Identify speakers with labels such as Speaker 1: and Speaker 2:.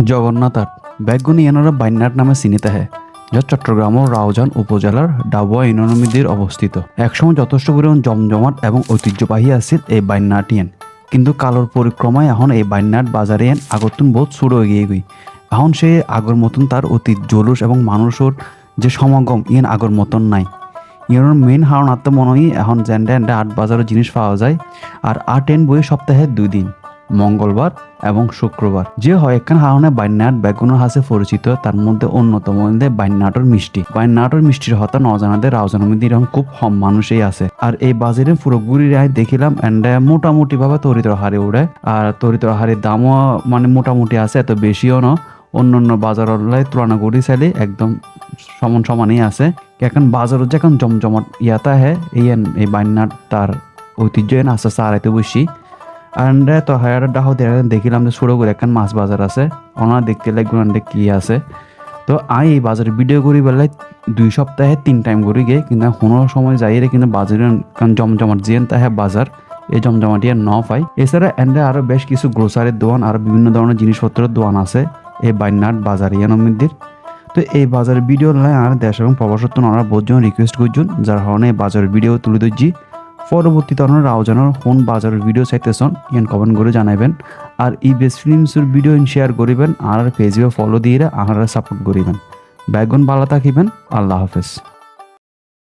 Speaker 1: জগন্নাথ আট ব্যাগগুনি এনারা বাইনাট নামে চিনিতে হয়, যা চট্টগ্রাম ও রাউজান উপজেলার ডাবুয়া ইউনিয়নের অবস্থিত। একসময় যথেষ্ট পরিমাণ জমজমাট এবং ঐতিহ্যবাহী আছিল এই বাইনাট ইয়েন, কিন্তু কালোর পরিক্রমায় এখন এই বাইনাট বাজারে এন আগতুন বহুত ছোট এগিয়ে গই। এখন সে আগর মতন তার অতীত জলুস এবং মানুষের যে সমাগম ইয়েন আগর মতন নাই। ইয়ের মেইন কারণ আত্ম মনে হয় এখন জেন্ডা এন্ডা আট বাজারের জিনিস পাওয়া যায়, আর আট এন বই সপ্তাহে 2 দিন, মঙ্গলবার এবং শুক্রবার। যে হয় একখান কারণে বাইনাট বেগুনের হাসে পরিচিত, তার মধ্যে অন্যতম বাইনাটর মিষ্টি। বাইনাটর মিষ্টির হতা নজানাদের রাউজানের মধ্যে এরকম খুব কম মানুষই আছে। আর এই বাজারে পুরোপুরি রায় দেখিলাম এন্ডা মোটামুটি ভাবে তরিত হারে উড়ে, আর তরিত হারের দামও মানে মোটামুটি আছে, এত বেশিও না। অন্যান্য বাজারের তুলনা করি চাইলে একদম সমান সমানই আছে। এখন বাজারত যে এখন জমজমাট ইয়াতা হে এই বাইনাট তার ঐতিহ্য এন আস্তে আস্তে আড়াইতে বসি। আর তো হায়ার ডাহ দেখিলাম যে ছোটো করে একখান মাছ বাজার আছে, ওনারা দেখতে লাগবে কি আছে। তো এই বাজারে ভিডিও করি বেলায় 2 সপ্তাহে 3 টাইম করি গে, কিন্তু কোনো সময় যাই রে কিন্তু বাজারে কারণ জমজমাট জিয়েন তাহে বাজার এই জমজমাটি আর ন পাই। এছাড়া এন্ডে আরও বেশ কিছু গ্রোসারির দোকান আর বিভিন্ন ধরনের জিনিসপত্রের দোকান আছে এই বাইনাট বাজার ইয়ানমিদ্দির। তো এই বাজারের ভিডিও লাই আর দেশ এবং প্রবাসত্ব ওনারা বহুজন রিকোয়েস্ট করছেন, যার কারণে এই বাজারের ভিডিও তুলে দিচ্ছি। পরবর্তীতে আপনারা রাউজানের কোন বাজারের ভিডিও চাইতেছেন ইয়ান কমেন্ট করে জানাবেন। আর এই বেস্ট ফিল্মসের ভিডিও শেয়ার করিবেন, আর পেজে ফলো দিয়ে আপনারা সাপোর্ট করিবেন। ব্যাগুন ভালো থাকিবেন। আল্লাহ হাফেজ।